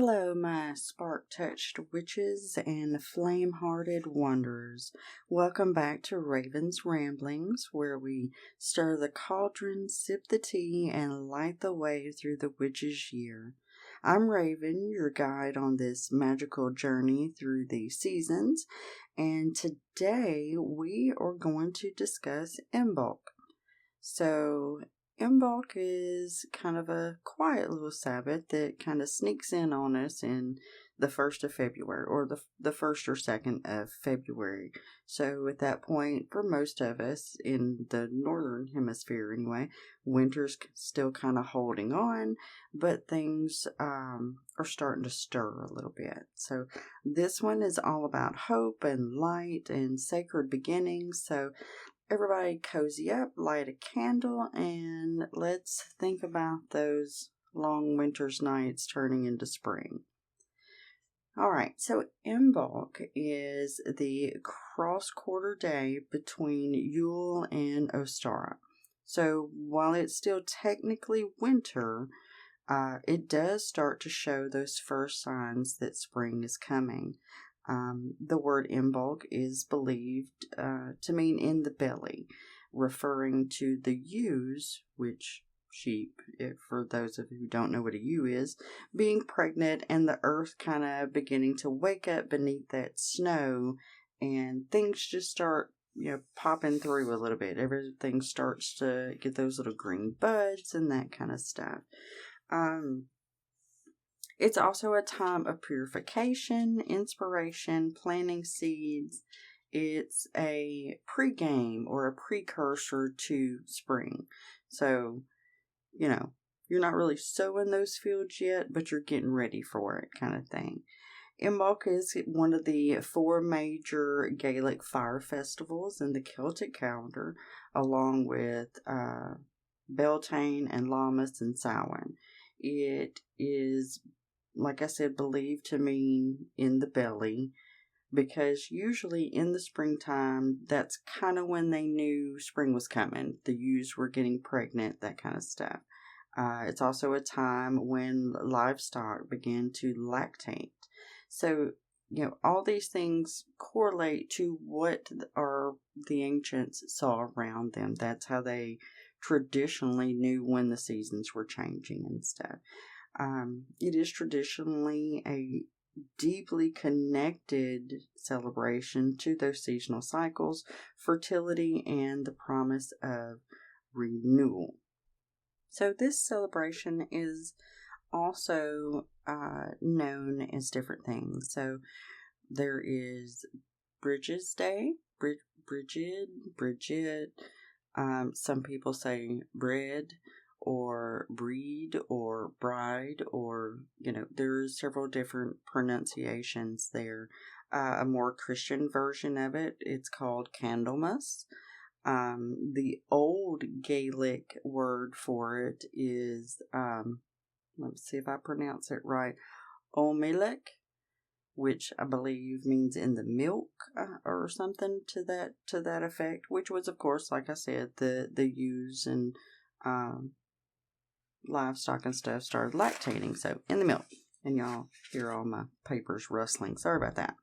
Hello, my spark-touched witches and flame-hearted wanderers. Welcome back to Raven's Ramblings, where we stir the cauldron, sip the tea, and light the way through the witch's year. I'm Raven, your guide on this magical journey through the seasons, and today we are going to discuss Imbolc. So, Imbolc is kind of a quiet little Sabbath that kind of sneaks in on us in the 1st of February, or the 1st or 2nd of February. So at that point, for most of us, in the northern hemisphere anyway, winter's still kind of holding on, but things are starting to stir a little bit. So this one is all about hope and light and sacred beginnings. So everybody cozy up, light a candle, and let's think about those long winter's nights turning into spring. Alright, so Imbolc is the cross-quarter day between Yule and Ostara. So while it's still technically winter, it does start to show those first signs that spring is coming. The word Imbolc is believed to mean in the belly, referring to the ewes, which sheep, for those of you who don't know what a ewe is, being pregnant and the earth kind of beginning to wake up beneath that snow, and things just start popping through a little bit. Everything starts to get those little green buds and that kind of stuff. It's also a time of purification, inspiration, planting seeds. It's a pregame or a precursor to spring. So, you're not really sowing those fields yet, but you're getting ready for it kind of thing. Imbolc is one of the 4 major Gaelic fire festivals in the Celtic calendar, along with Beltane and Lammas and Samhain. It is, like I said, believed to mean in the belly, because usually in the springtime, that's kind of when they knew spring was coming. The ewes were getting pregnant, that kind of stuff. It's also a time when livestock began to lactate. So, all these things correlate to what the ancients saw around them. That's how they traditionally knew when the seasons were changing and stuff. It is traditionally a deeply connected celebration to those seasonal cycles, fertility, and the promise of renewal. So this celebration is also known as different things. So there is Bridget's Day, Bridget. Some people say bread, or breed, or bride, or, there's several different pronunciations there. A more Christian version of it, it's called Candlemas. The old Gaelic word for it is, let's see if I pronounce it right, Omilek, which I believe means in the milk, or something to that effect, which was, of course, like I said, the ewes and livestock and stuff started lactating, so in the milk. And y'all hear all my papers rustling. Sorry about that.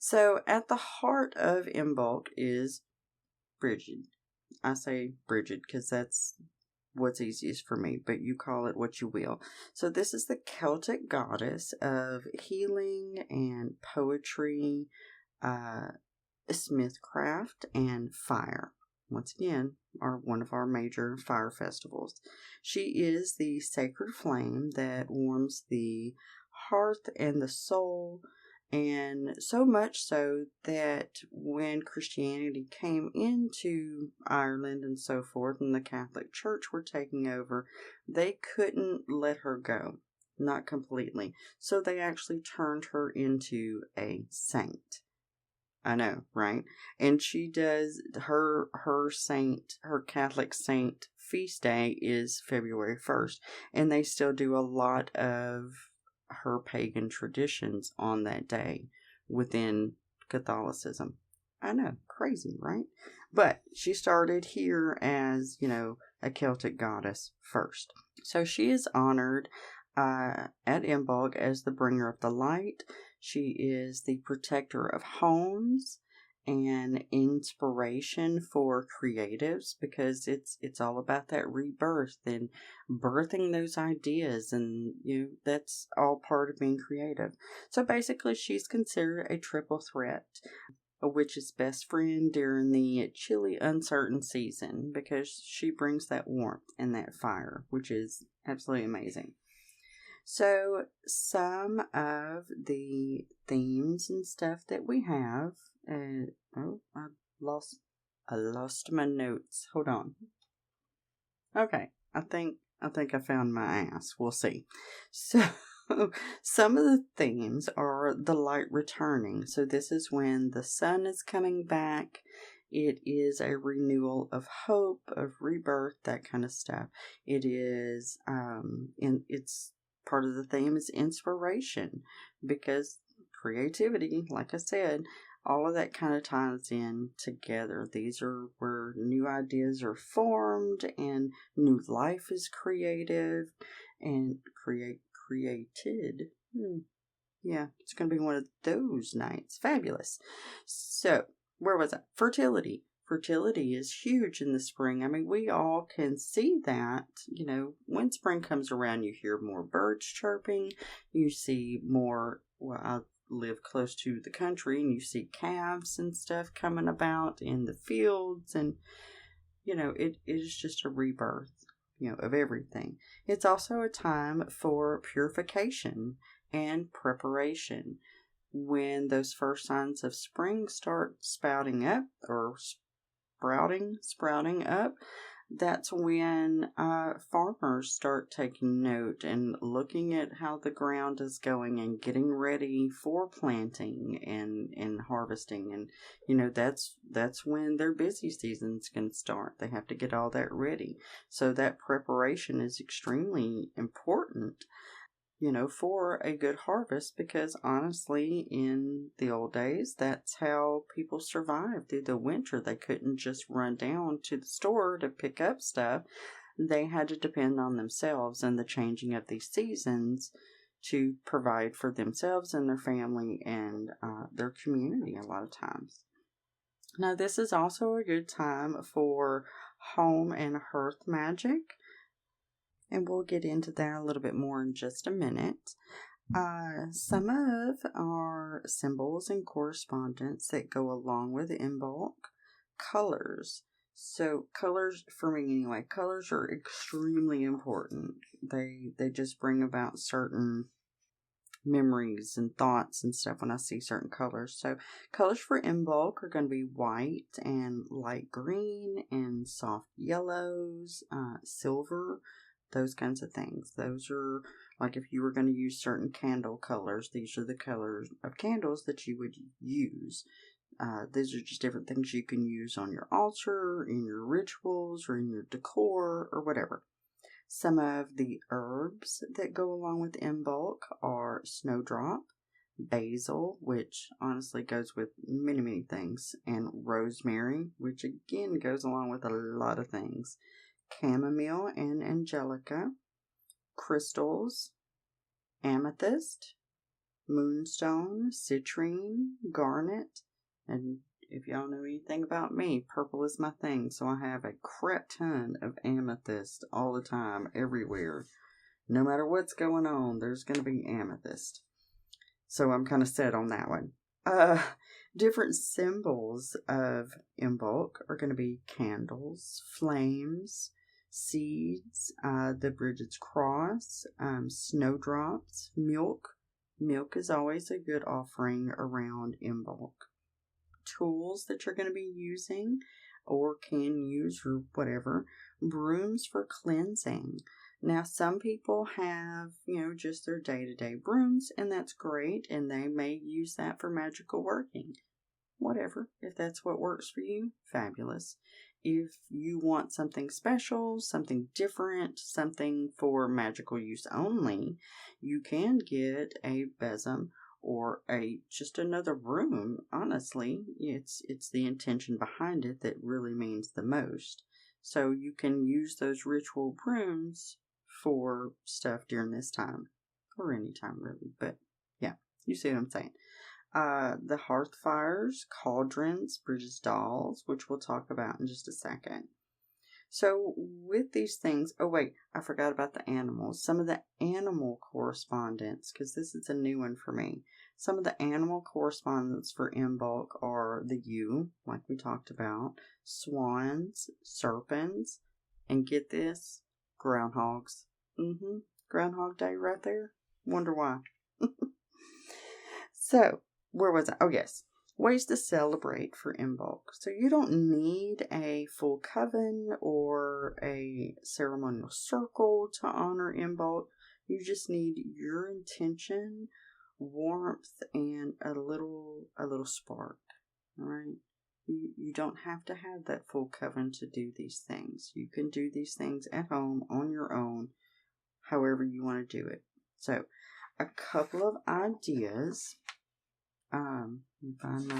So at the heart of Imbolc is Bridget. I say Bridget because that's what's easiest for me, but you call it what you will. So this is the Celtic goddess of healing and poetry, smithcraft, and fire. Once again, one of our major fire festivals. She is the sacred flame that warms the hearth and the soul, and so much so that when Christianity came into Ireland and so forth, and the Catholic Church were taking over, they couldn't let her go. Not completely. So they actually turned her into a saint. I know, right? And she does her Catholic saint feast day is February 1st. And they still do a lot of her pagan traditions on that day within Catholicism. I know, crazy, right? But she started here as, a Celtic goddess first. So she is honored at Imbolc as the bringer of the light. She is the protector of homes and inspiration for creatives, because it's all about that rebirth and birthing those ideas, and that's all part of being creative. So basically she's considered a triple threat, a witch's best friend during the chilly, uncertain season, because she brings that warmth and that fire, which is absolutely amazing. So, some of the themes and stuff that we have. Oh, I lost my notes. Hold on. Okay, I think I found my ass. We'll see. So, some of the themes are the light returning. So this is when the sun is coming back. It is a renewal of hope, of rebirth, that kind of stuff. It is, it's part of the theme is inspiration, because creativity, like I said, all of that kind of ties in together. These are where new ideas are formed and new life is creative and created. Yeah, it's going to be one of those nights. Fabulous. So, where was I? Fertility. Fertility is huge in the spring. I mean, we all can see that. When spring comes around, you hear more birds chirping. You see more, well, I live close to the country, and you see calves and stuff coming about in the fields, and it is just a rebirth, of everything. It's also a time for purification and preparation. When those first signs of spring start sprouting up, or sprouting up, that's when farmers start taking note and looking at how the ground is going and getting ready for planting and harvesting. And that's when their busy seasons can start. They have to get all that ready. So that preparation is extremely important, for a good harvest, because honestly, in the old days, that's how people survived through the winter. They couldn't just run down to the store to pick up stuff. They had to depend on themselves and the changing of these seasons to provide for themselves and their family and their community a lot of times. Now, this is also a good time for home and hearth magic, and we'll get into that a little bit more in just a minute. Some of our symbols and correspondence that go along with Imbolc. Colors. So colors, for me anyway, colors are extremely important. They just bring about certain memories and thoughts and stuff when I see certain colors. So colors for Imbolc are going to be white and light green and soft yellows, silver, those kinds of things. Those are, like, if you were going to use certain candle colors, these are the colors of candles that you would use. These are just different things you can use on your altar, in your rituals, or in your decor, or whatever. Some of the herbs that go along with Imbolc are snowdrop, basil, which honestly goes with many, many things, and rosemary, which again goes along with a lot of things. Chamomile and angelica, crystals, amethyst, moonstone, citrine, garnet, and if y'all know anything about me, purple is my thing, so I have a crap ton of amethyst all the time, everywhere. No matter what's going on, there's going to be amethyst. So I'm kind of set on that one. Different symbols of Imbolc are going to be candles, flames, seeds, the Bridget's cross, snowdrops, milk. Milk is always a good offering around Imbolc. Tools that you're going to be using or can use or whatever. Brooms for cleansing. Now, some people have, just their day-to-day brooms, and that's great, and they may use that for magical working. Whatever. If that's what works for you, fabulous. If you want something special, something different, something for magical use only, you can get a besom or just another broom. Honestly, it's the intention behind it that really means the most. So you can use those ritual brooms for stuff during this time, or any time really, but yeah, you see what I'm saying. The hearth fires, cauldrons, Bridget's dolls, which we'll talk about in just a second. So with these things, oh wait, I forgot about the animals. Some of the animal correspondence, because this is a new one for me. Some of the animal correspondence for Imbolc are the ewe, like we talked about, swans, serpents, and get this, groundhogs. Groundhog Day right there. Wonder why. So, where was I? Oh, yes. Ways to celebrate for Imbolc. So you don't need a full coven or a ceremonial circle to honor Imbolc. You just need your intention, warmth, and a little spark. All right. You don't have to have that full coven to do these things. You can do these things at home on your own, however you want to do it. So, a couple of ideas. Find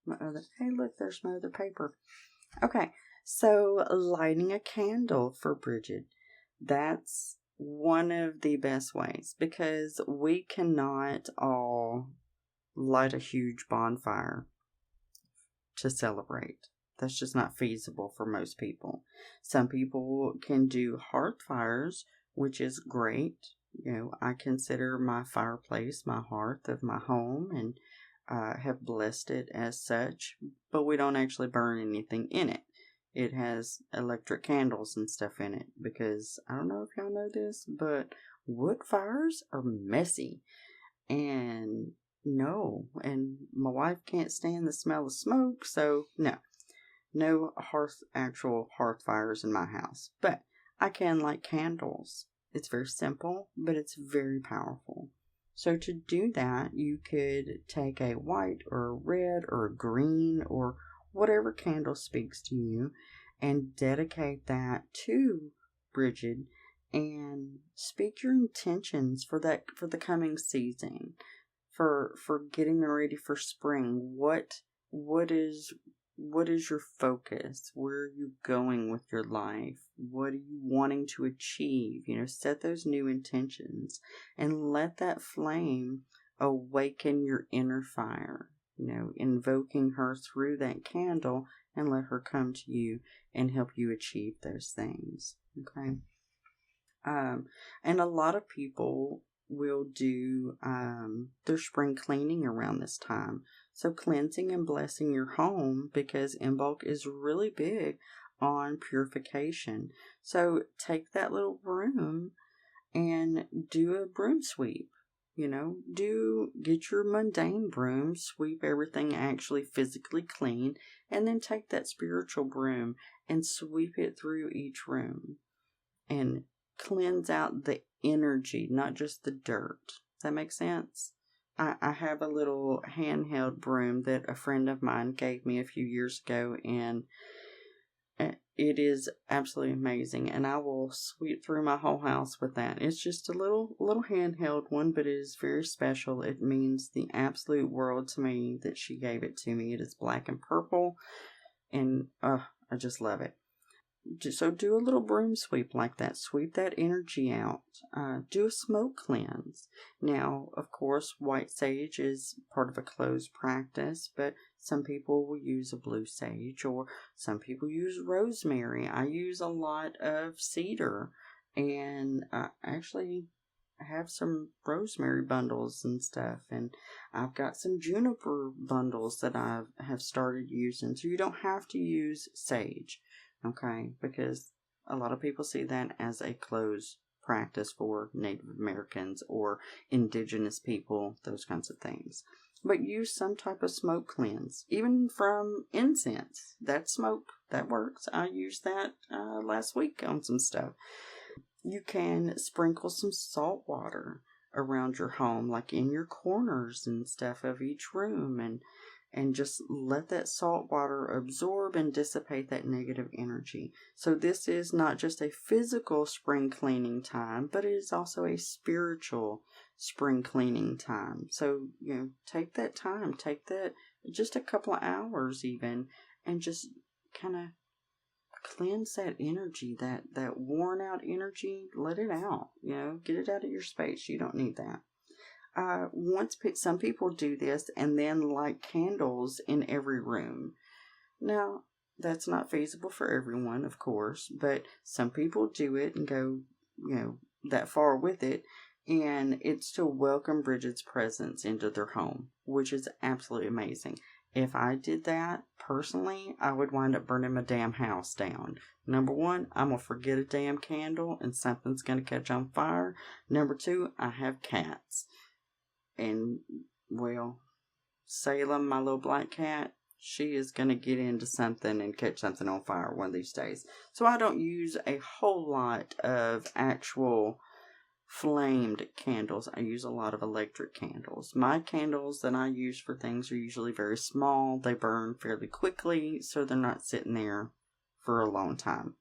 my other. Hey, look, there's my other paper. Okay, so lighting a candle for Bridget. That's one of the best ways, because we cannot all light a huge bonfire to celebrate. That's just not feasible for most people. Some people can do hearth fires, which is great. You know, I consider my fireplace my hearth of my home, and have blessed it as such, but we don't actually burn anything in it. It has electric candles and stuff in it, because I don't know if y'all know this, but wood fires are messy. And my wife can't stand the smell of smoke, so no actual hearth fires in my house. But I can light candles. It's very simple, but it's very powerful. So to do that, you could take a white or a red or a green or whatever candle speaks to you, and dedicate that to Bridget, and speak your intentions for the coming season, for getting ready for spring. What is your focus? Where are you going with your life? What are you wanting to achieve? Set those new intentions and let that flame awaken your inner fire, invoking her through that candle, and let her come to you and help you achieve those things. Okay. And a lot of people will do their spring cleaning around this time. So cleansing and blessing your home, because Imbolc is really big on purification. So take that little broom and do a broom sweep. Get your mundane broom, sweep everything actually physically clean, and then take that spiritual broom and sweep it through each room and cleanse out the energy, not just the dirt. Does that make sense? I have a little handheld broom that a friend of mine gave me a few years ago, and it is absolutely amazing, and I will sweep through my whole house with that. It's just a little handheld one, but it is very special. It means the absolute world to me that she gave it to me. It is black and purple, and I just love it. So do a little broom sweep like that. Sweep that energy out. Do a smoke cleanse. Now, of course, white sage is part of a closed practice, but some people will use a blue sage, or some people use rosemary. I use a lot of cedar, and I actually have some rosemary bundles and stuff, and I've got some juniper bundles that I have started using. So you don't have to use sage. Okay, because a lot of people see that as a closed practice for Native Americans or indigenous people, those kinds of things. But use some type of smoke cleanse, even from incense. That smoke, that works. I used that last week on some stuff. You can sprinkle some salt water around your home, like in your corners and stuff of each room, and just let that salt water absorb and dissipate that negative energy. So this is not just a physical spring cleaning time, but it is also a spiritual spring cleaning time. So, take that time, take that just a couple of hours even, and just kind of cleanse that energy, that worn out energy. Let it out, get it out of your space. You don't need that. Some people do this and then light candles in every room. Now, that's not feasible for everyone, of course, but some people do it and go, that far with it, and it's to welcome Bridget's presence into their home, which is absolutely amazing. If I did that personally, I would wind up burning my damn house down. Number one, I'm going to forget a damn candle and something's going to catch on fire. Number two, I have cats. And, well, Salem, my little black cat, she is going to get into something and catch something on fire one of these days. So I don't use a whole lot of actual flamed candles. I use a lot of electric candles. My candles that I use for things are usually very small. They burn fairly quickly, so they're not sitting there for a long time.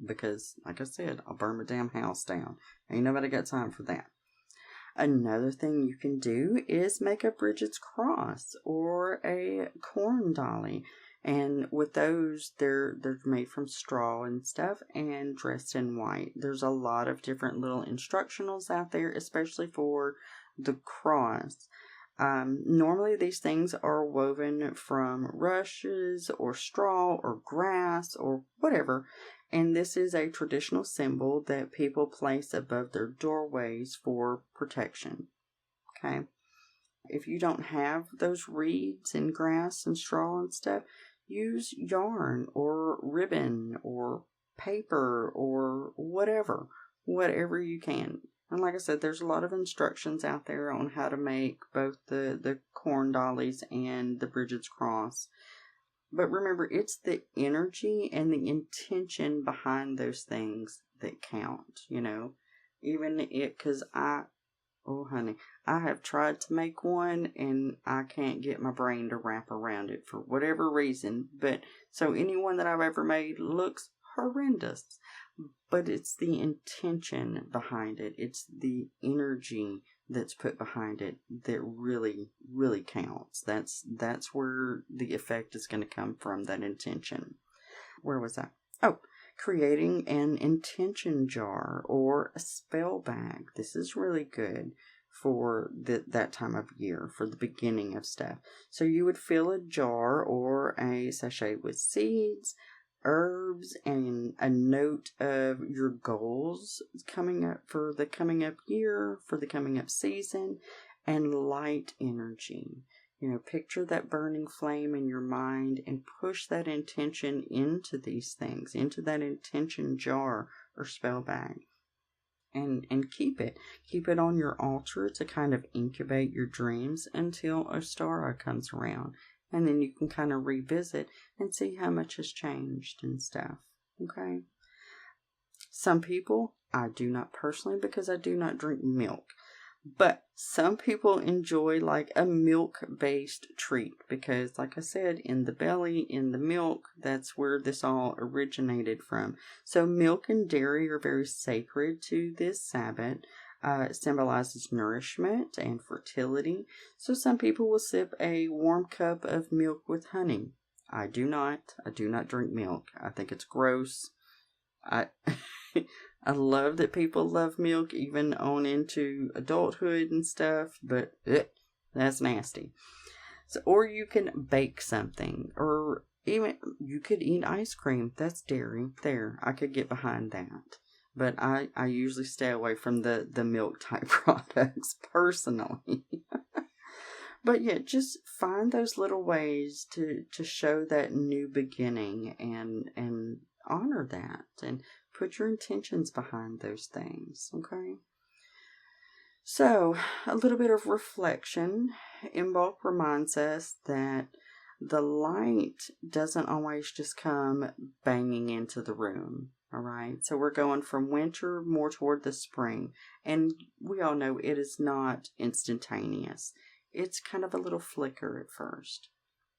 Because, like I said, I'll burn my damn house down. Ain't nobody got time for that. Another thing you can do is make a Bridget's cross or a corn dolly. And with those, they're made from straw and stuff and dressed in white. There's a lot of different little instructionals out there, especially for the cross. Normally these things are woven from rushes or straw or grass or whatever. And this is a traditional symbol that people place above their doorways for protection. Okay. If you don't have those reeds and grass and straw and stuff, use yarn or ribbon or paper or whatever you can. And like I said, there's a lot of instructions out there on how to make both the corn dollies and the Bridget's cross. But remember, it's the energy and the intention behind those things that count, because honey, I have tried to make one and I can't get my brain to wrap around it for whatever reason. But so anyone that I've ever made looks horrendous. But it's the intention behind it. It's the energy that's put behind it that really, really counts. That's where the effect is going to come from, that intention. Where was that? Oh, creating an intention jar or a spell bag. This is really good for that time of year, for the beginning of stuff. So you would fill a jar or a sachet with seeds, herbs, and a note of your goals coming up for the coming up year, for the coming up season, and light energy. Picture that burning flame in your mind and push that intention into these things, into that intention jar or spell bag. And keep it on your altar to kind of incubate your dreams until Ostara comes around. And then you can kind of revisit and see how much has changed and stuff. Okay? Some people, I do not personally, because I do not drink milk. But some people enjoy like a milk-based treat because, like I said, in the belly, in the milk, that's where this all originated from. So milk and dairy are very sacred to this Sabbath. It symbolizes nourishment and fertility. So some people will sip a warm cup of milk with honey. I do not drink milk. I think it's gross. I love that people love milk even on into adulthood and stuff, but that's nasty. So, or you can bake something, or even you could eat ice cream. That's dairy. There, I could get behind that. But I usually stay away from the milk type products personally. But yeah, just find those little ways to show that new beginning and honor that and put your intentions behind those things, okay? So, a little bit of reflection. Imbolc reminds us that the light doesn't always just come banging into the room, all right? So we're going from winter more toward the spring, and we all know it is not instantaneous. It's kind of a little flicker at first,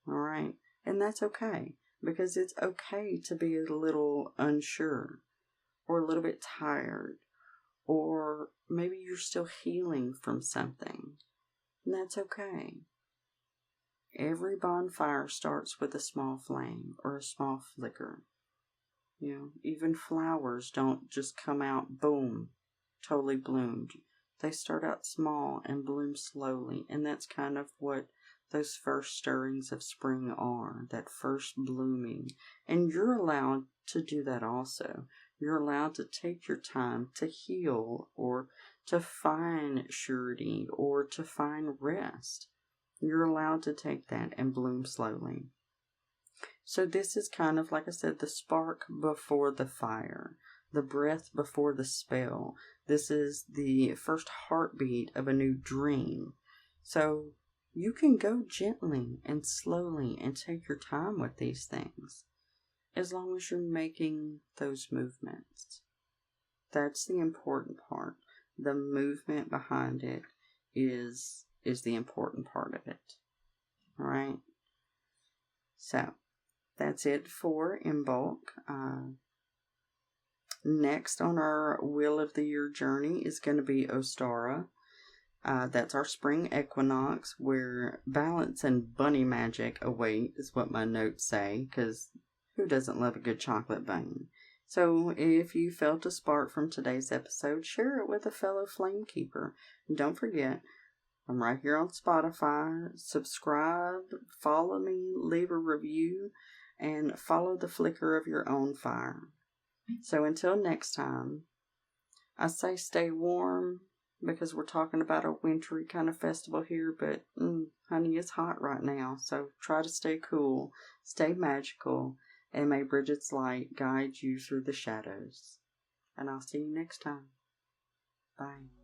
all right? And that's okay, because it's okay to be a little unsure or a little bit tired, or maybe you're still healing from something, and that's okay. Every bonfire starts with a small flame or a small flicker. You know, even flowers don't just come out, boom, totally bloomed. They start out small and bloom slowly, and that's kind of what those first stirrings of spring are, that first blooming. And you're allowed to do that also. You're allowed to take your time to heal, or to find surety, or to find rest. You're allowed to take that and bloom slowly. So this is kind of, like I said, the spark before the fire, the breath before the spell. This is the first heartbeat of a new dream. So you can go gently and slowly and take your time with these things, as long as you're making those movements. That's the important part. The movement behind it is the important part of it. All right? So that's it for Imbolc. Next on our Wheel of the Year journey is going to be Ostara. That's our spring equinox, where balance and bunny magic await, is what my notes say, because who doesn't love a good chocolate bunny? So if you felt a spark from today's episode, share it with a fellow flame keeper. And don't forget, I'm right here on Spotify. Subscribe, follow me, leave a review, and follow the flicker of your own fire. So until next time, I say stay warm, because we're talking about a wintry kind of festival here, but honey, it's hot right now. So try to stay cool, stay magical, and may Bridget's light guide you through the shadows. And I'll see you next time. Bye.